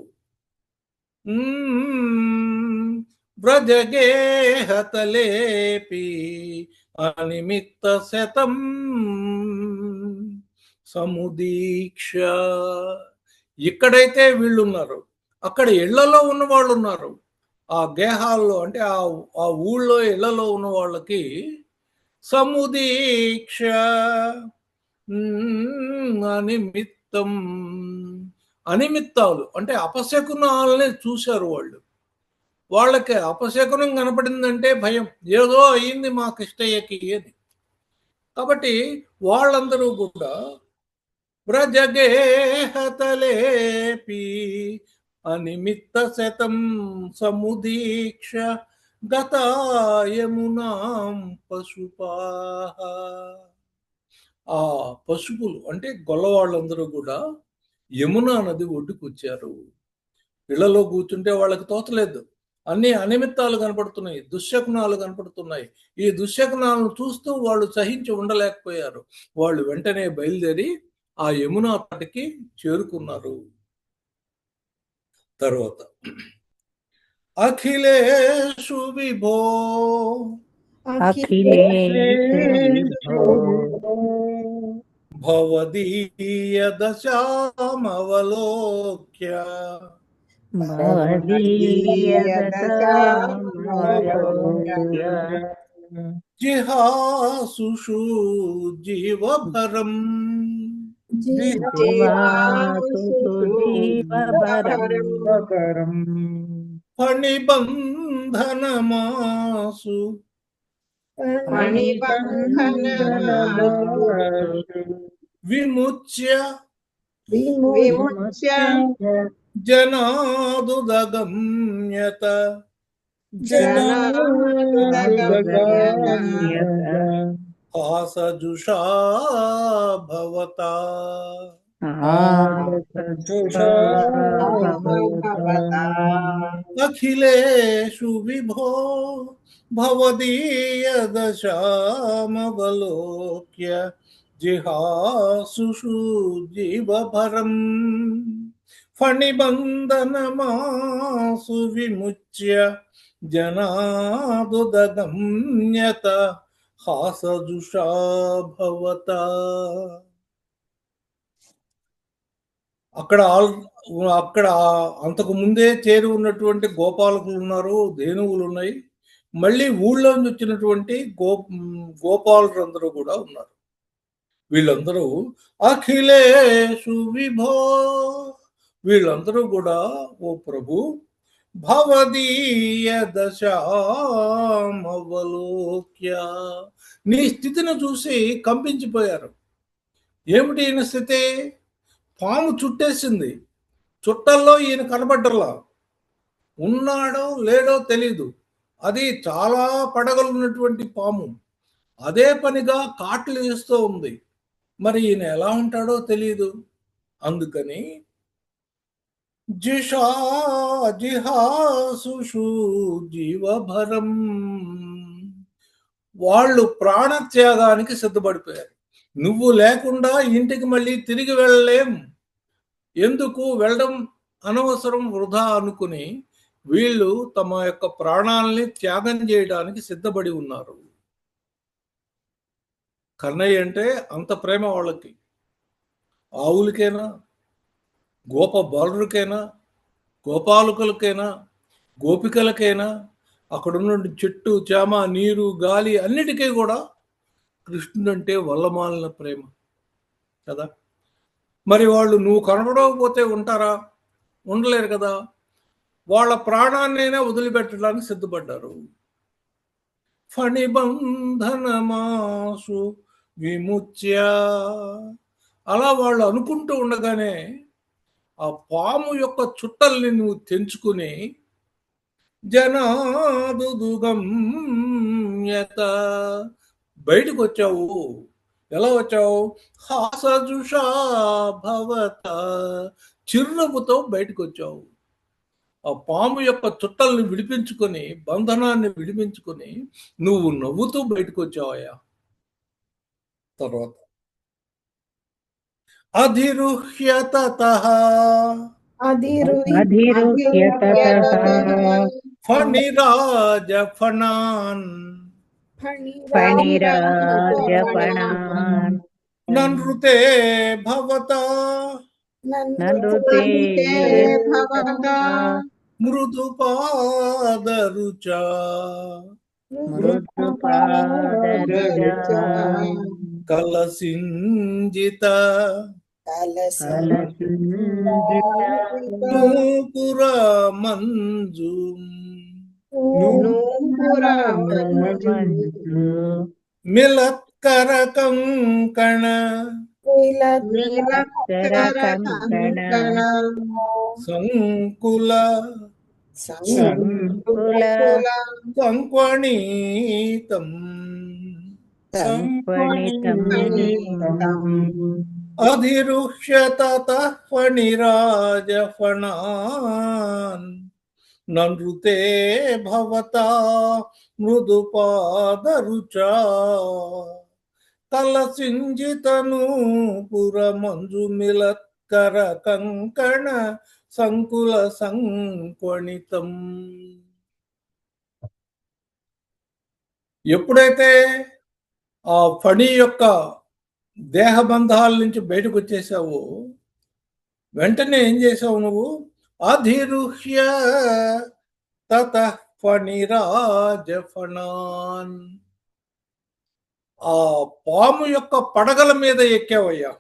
వ్రజగేహతలేపి అనిమిత్త శతం సముదీక్ష ఇక్కడైతే వీళ్ళున్నారు, అక్కడ ఇళ్లలో ఉన్న వాళ్ళు ఉన్నారు. ఆ గేహాల్లో అంటే ఆ ఊళ్ళో ఇళ్లలో ఉన్న వాళ్ళకి సముదీక్ష అనిమిత్తం అనిమిత్తాలు అంటే అపశకునాలనే చూశారు వాళ్ళు. వాళ్ళకి అపశకునం కనపడిందంటే భయం, ఏదో అయింది మా కిష్టయ్యకి అని. కాబట్టి వాళ్ళందరూ కూడా వ్రజగేహతలేపి అనిమిత్త శతం సముదీక్ష గతాయమునాం పశుపాహ. ఆ పశువులు అంటే గొల్లవాళ్ళందరూ కూడా యమునా నది ఒడ్డుకు వచ్చారు. ఇళ్లలో కూర్చుంటే వాళ్ళకి తోచలేదు, అన్ని అనిమిత్తాలు కనపడుతున్నాయి, దుశ్శకునాలు కనపడుతున్నాయి. ఈ దుశ్శకునాలను చూస్తూ వాళ్ళు సహించి ఉండలేకపోయారు. వాళ్ళు వెంటనే బయలుదేరి ఆ యమునా తటికి చేరుకున్నారు. తర్వాత అఖిలేషు విభో భవదీయ దశామవలోక్య జిహాసుషు జీవభరం ఫణిబంధనమాసు విముచ్య జనాదుదగమ్యత హాసజుషా భవతా. అఖిలేషు విభో భవదీయ దశామవలోక్య జిహాసుషు జీవభరం ఫణిబంధనమాసు విముచ్య జనాదుదగమ్యత హాసజుషా భవతా. అక్కడ అంతకు ముందే చేరి ఉన్నటువంటి గోపాలకులు ఉన్నారు, ధేనువులు ఉన్నాయి. మళ్ళీ ఊళ్ళో నుంచి వచ్చినటువంటి గోపాలులందరూ కూడా ఉన్నారు. వీళ్ళందరూ అఖిలేషు విభో, వీళ్ళందరూ కూడా ఓ ప్రభు భవదీయ దశామవలోక్య, నీ స్థితిని చూసి కంపించిపోయారు. ఏమిటి ఈయన స్థితి? పాము చుట్టేసింది, చుట్టల్లో ఈయన కనబడ్డర్లా, ఉన్నాడో లేడో తెలీదు. అది చాలా పడగలున్నటువంటి పాము, అదే పనిగా కాట్లు వేస్తూ ఉంది. మరి ఈయన ఎలా ఉంటాడో తెలియదు. అందుకని జిహాసుషు జీవభరం, వాళ్ళు ప్రాణత్యాగానికి సిద్ధపడిపోయారు. నువ్వు లేకుండా ఇంటికి మళ్ళీ తిరిగి వెళ్ళలేం, ఎందుకు వెళ్ళడం అనవసరం, వృధా అనుకుని వీళ్ళు తమ యొక్క ప్రాణాలని త్యాగం చేయడానికి సిద్ధపడి ఉన్నారు. కన్నయ్య అంటే అంత ప్రేమ వాళ్ళకి. ఆవులకైనా, గోప బాలురికైనా, గోపాలకులకైనా, గోపికలకైనా, అక్కడున్న చెట్టు చేమ, నీరు, గాలి అన్నిటికీ కూడా కృష్ణుడు అంటే వల్లమాలిన ప్రేమ కదా. మరి వాళ్ళు నువ్వు కనబడకపోతే ఉంటారా? ఉండలేరు కదా. వాళ్ళ ప్రాణాన్నైనా వదిలిపెట్టడానికి సిద్ధపడ్డారు. ఫణిబంధనమాసు విముచ్య, అలా వాళ్ళు అనుకుంటూ ఉండగానే ఆ పాము యొక్క చుట్టల్ని నువ్వు తెంచుకుని జనాదుదుగమ్యత బయటకు వచ్చావు. ఎలా వచ్చావు? హాసజుషా భవత, చిరునవ్వుతో బయటకు వచ్చావు. ఆ పాము యొక్క చుట్టల్ని విడిపించుకొని, బంధనాన్ని విడిపించుకొని నువ్వు నవ్వుతూ బయటకు వచ్చావయ్యా. తర్వాత అధిరుహ్యతః ఫణిరాజ ఫణాన్ ననృతే భవతా మృదుపాదరుచా కలసింజిత నూపుర మంజు మిలత్కర కంకణ నీలక్షర కంకణ సంకుల సంకుల సంక్వణీతం సంపణితం అధిరుహ్య తతః ఫణిరాజఫణాన్ నృతే భవతా మృదుపాదరుచా కలసింజితనూపుర మంజుమిలత్కర కంకణ సంకుల సంక్వణితం. ఎప్పుడైతే ఆ ఫణి యొక్క దేహబంధాల నుంచి బయటకు వచ్చేసావో వెంటనే ఏం చేసావు నువ్వు? అధిరుహ్య తతః ఫణిరాజఫణాన్, ఆ పాము యొక్క పడగల మీద ఎక్కావయ్యా.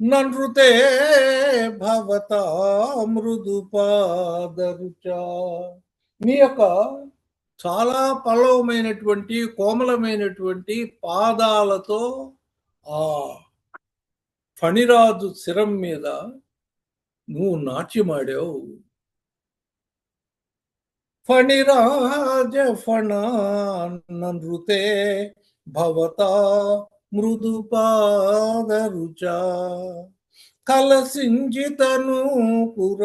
నృతే భవతా మృదుపాదరుచా, నీ యొక్క చాలా పల్లవమైనటువంటి కోమలమైనటువంటి పాదాలతో ఆ ఫణిరాజు శిరం మీద నువ్వు నాట్యమాడావు. ఫణిరాజ ఫణానృతే భవతా మృదుపాదరుచా కలసింజితనూపుర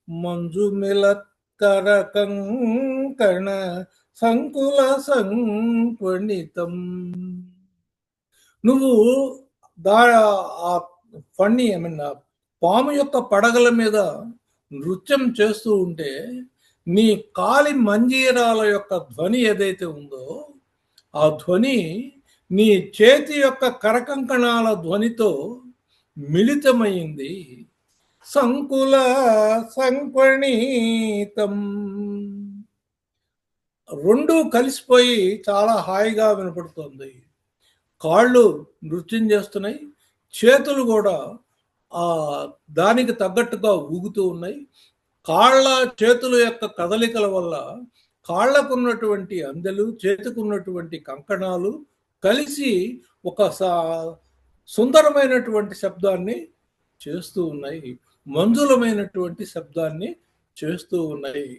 మంజుమిలత్కర కంకణ సంకుల సంక్వణితం. నువ్వు ఆ ఫణి పాము యొక్క పడగల మీద నృత్యం చేస్తూ ఉంటే నీ కాలి మంజీరాల యొక్క ధ్వని ఏదైతే ఉందో ఆ ధ్వని నీ చేతి యొక్క కరకంకణాల ధ్వనితో మిళితమైంది. సంకుల సంక్వణీతం, రెండూ కలిసిపోయి చాలా హాయిగా వినపడుతుంది. కాళ్ళు నృత్యం చేస్తున్నాయి, చేతులు కూడా ఆ దానికి తగ్గట్టుగా ఊగుతూ ఉన్నాయి. కాళ్ళ చేతుల యొక్క కదలికల వల్ల కాళ్ళకున్నటువంటి అందెలు, చేతికున్నటువంటి కంకణాలు కలిసి ఒక సుందరమైనటువంటి శబ్దాన్ని చేస్తూ ఉన్నాయి, మంజులమైనటువంటి శబ్దాన్ని చేస్తూ ఉన్నాయి.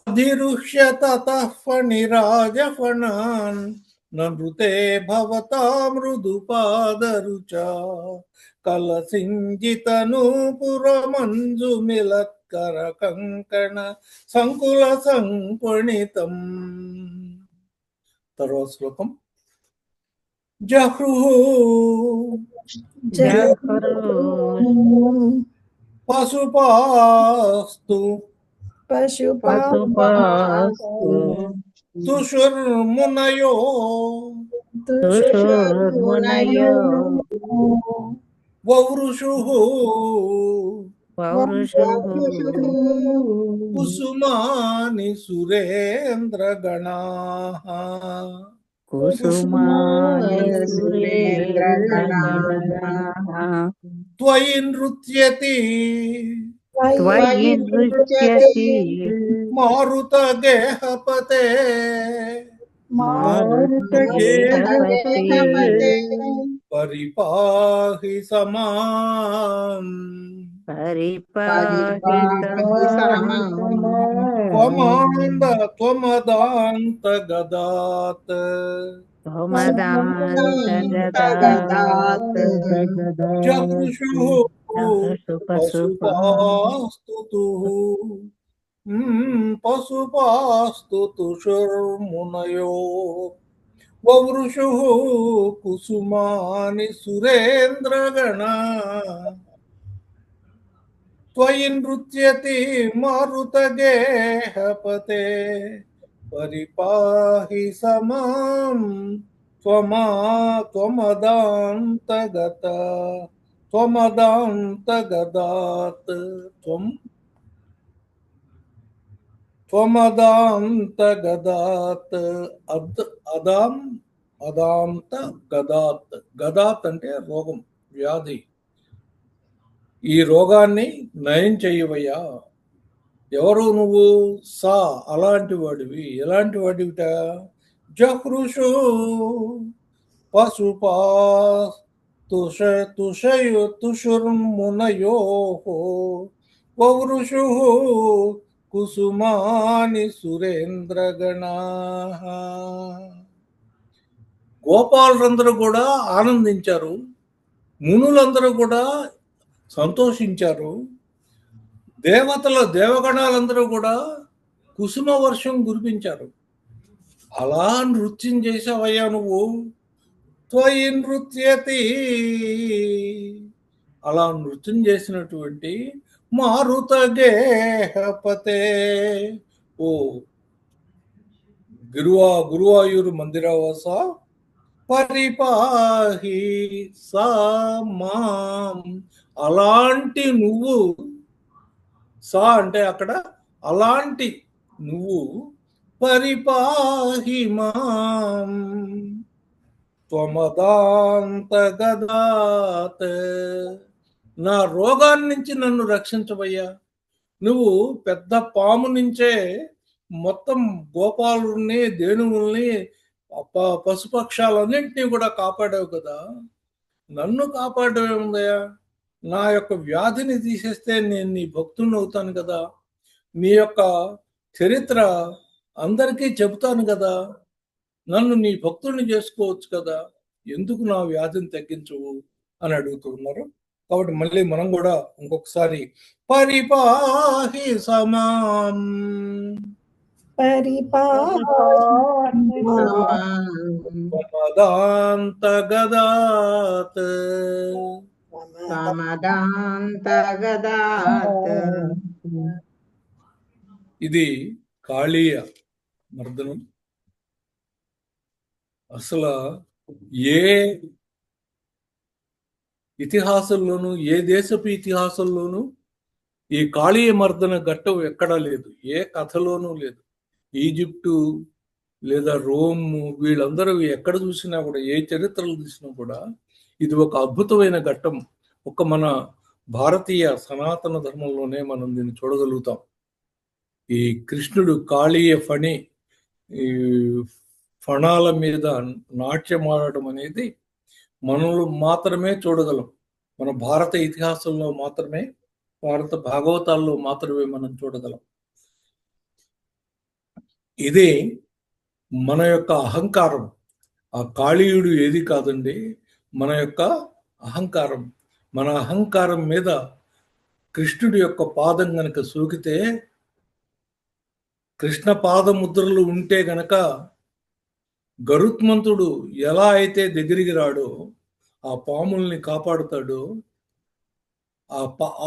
అధిరుహ్య తతః ఫణిరాజఫణాన్ నృతే భవతా మృదుపాదరుచా కలసింజితనూపుర మంజుమిలత్కర కంకణ సంకుల సంక్వణితం. తర్వాత శ్లోకం. జహ్రుః పశుపాస్తు తుషుర్మునయో వవృషుః కుసుమాని సురేంద్రగణాః త్వయి నృత్యతి మారుత గేహపతే పరిపాహి సమాం త్వమదాంత గదాత్ జహృషుః పశుపాస్తు తుషుర్మునయో వవృషుః కుసుమాని సురేంద్రగణా త్వయి నృత్యతి మారుతగేహపతే పరిపాహి సమాం త్వమదాంతగదాత్ త్వమదాంతగదాత్ అదాంత గదాత్. గదాత్ అంటే రోగం, వ్యాధి. ఈ రోగాన్ని నయం చెయ్యవయ్యా. ఎవరు నువ్వు? సా, అలాంటి వాడివి. ఎలాంటి వాడివిట? జహృషు పశుపా తుషుర్మునయోః వవృషుః కుసుమాని సురేంద్రగణాః. గోపాలులందరూ కూడా ఆనందించారు, మునులందరూ కూడా సంతోషించారు, దేవగణాలందరూ కూడా కుసుమ వర్షం కురిపించారు. అలా నృత్యం చేసావయ్యా నువ్వు. త్వయి నృత్యతి, అలా నృత్యం చేసినటువంటి మారుత గేహపతే, ఓ గురువాయూరు మందిరవాస, పరిపాహి సా మాం, అలాంటి నువ్వు, సా అంటే అక్కడ అలాంటి నువ్వు, పరిపాహి మాం త్వమదాంత గదాత్, నా రోగాన్ని నుంచి నన్ను రక్షించవయ్యా. నువ్వు పెద్ద పాము నుంచే మొత్తం గోపాలుల్ని, దేనువుల్ని, పశుపక్షాలన్నింటినీ కూడా కాపాడావు కదా, నన్ను కాపాడమేముందయ్యా. నా యొక్క వ్యాధిని తీసేస్తే నేను నీ భక్తుని అవుతాను కదా, నీ యొక్క చరిత్ర అందరికీ చెబుతాను కదా, నన్ను నీ భక్తుడిని చేసుకోవచ్చు కదా, ఎందుకు నా వ్యాధిని తగ్గించవు అని అడుగుతూ ఉన్నారు. కాబట్టి మళ్ళీ మనం కూడా ఇంకొకసారి పరిపాహి సమాం మదాంత గదాత్, ఇది కాళీయ మర్దనం. అసలు ఏ ఇతిహాసంలోనూ, ఏ దేశపు ఇతిహాసంలోనూ ఈ కాళీయ మర్దన ఘట్టం ఎక్కడా లేదు, ఏ కథలోనూ లేదు. ఈజిప్టు లేదా రోమ్, వీళ్ళందరూ ఎక్కడ చూసినా కూడా, ఏ చరిత్రలు చూసినా కూడా ఇది ఒక అద్భుతమైన ఘట్టం. ఒక మన భారతీయ సనాతన ధర్మంలోనే మనం దీన్ని చూడగలుగుతాం. ఈ కృష్ణుడు కాళీయ ఫణి, ఈ ఫణాల మీద నాట్యం ఆడడం అనేది మనలో మాత్రమే చూడగలం. మన భారత ఇతిహాసంలో మాత్రమే, భారత భాగవతాల్లో మాత్రమే మనం చూడగలం. ఇది మన యొక్క అహంకారం. ఆ కాళీయుడు ఏది కాదండి, మన యొక్క అహంకారం. మన అహంకారం మీద కృష్ణుడి యొక్క పాదం గనక సోకితే, కృష్ణ పాదముద్రలు ఉంటే గనక గరుత్మంతుడు ఎలా అయితే దగ్గరికి రాడో, ఆ పాముల్ని కాపాడుతాడో,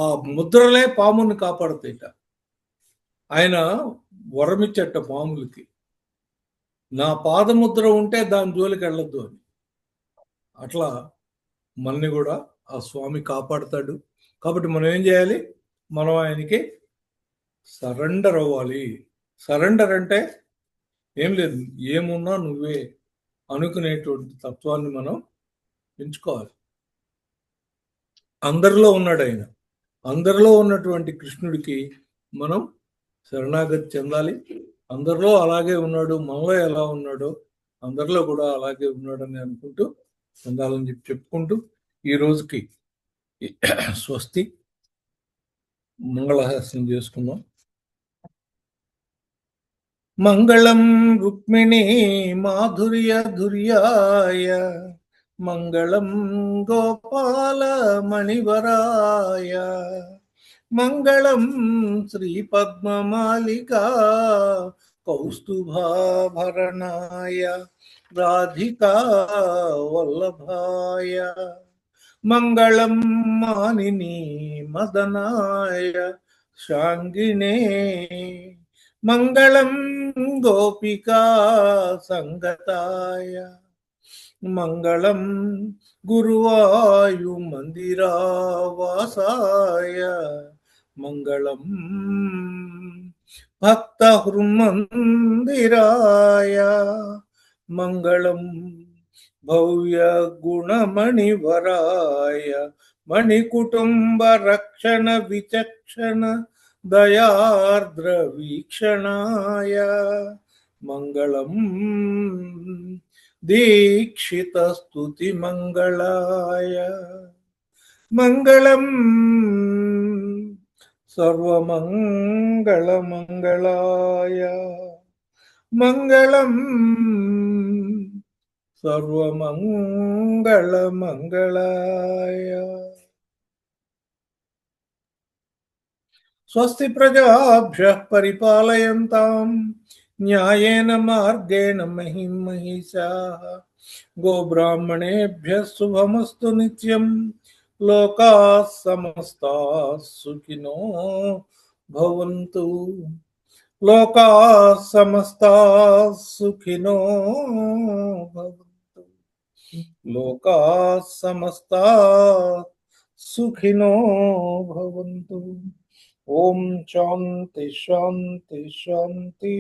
ఆ ముద్రలే పాముల్ని కాపాడుతాయిట. ఆయన వరమిచ్చట పాములకి, నా పాదముద్ర ఉంటే దాని జోలికి వెళ్ళొద్దు అని. అట్లా మనని కూడా ఆ స్వామి కాపాడుతాడు. కాబట్టి మనం ఏం చేయాలి? మనం ఆయనకి సరెండర్ అవ్వాలి. సరెండర్ అంటే ఏం లేదు, ఏమున్నా నువ్వే అనుకునేటువంటి తత్వాన్ని మనం పెంచుకోవాలి. అందరిలో ఉన్నాడు ఆయన. అందరిలో ఉన్నటువంటి కృష్ణుడికి మనం శరణాగతి చెందాలి. అందరిలో అలాగే ఉన్నాడు, మనలో ఎలా ఉన్నాడో అందరిలో కూడా అలాగే ఉన్నాడని అనుకుంటూ చెందాలని చెప్పుకుంటూ ఈ రోజుకి స్వస్తి, మంగళహాసనం చేసుకుందాం. మంగళం రుక్మిణీ మాధుర్య ధుర్యాయ, మంగళం గోపాల మణివరాయ, మంగళం శ్రీ పద్మమాలికా కౌస్తుభాభరణాయ, రాధికా వల్లభాయ, మంగళం మానిని మదనాయ శాంగినే, మంగళం గోపికా సంగతాయ, మంగళం గురువాయు మందిరావాసాయ, మంగళం భక్త హృన్మందిరాయ, మంగళం భవ్య గుణమణివరాయ, మణికుటుంబ రక్షణ విచక్షణ దయార్ద్ర వీక్షణాయ, మంగళం दीक्षितस्तुतिमङ्गलाय मङ्गलम् सर्वमङ्गलमङ्गलाय मङ्गलम् सर्वमङ्गलमङ्गलाय। स्वस्ति प्रजाभ्यः परिपालयन्तां न्यायेन मार्गेण महिं महिषाः गोब्राह्मणेभ्यः शुभमस्तु नित्यं लोकाः समस्ताः सुखिनो भवन्तु लोकाः समस्ताः सुखिनो भवन्तु लोकाः समस्ताः सुखिनो भवन्तु। ओम शांति शांति शांति।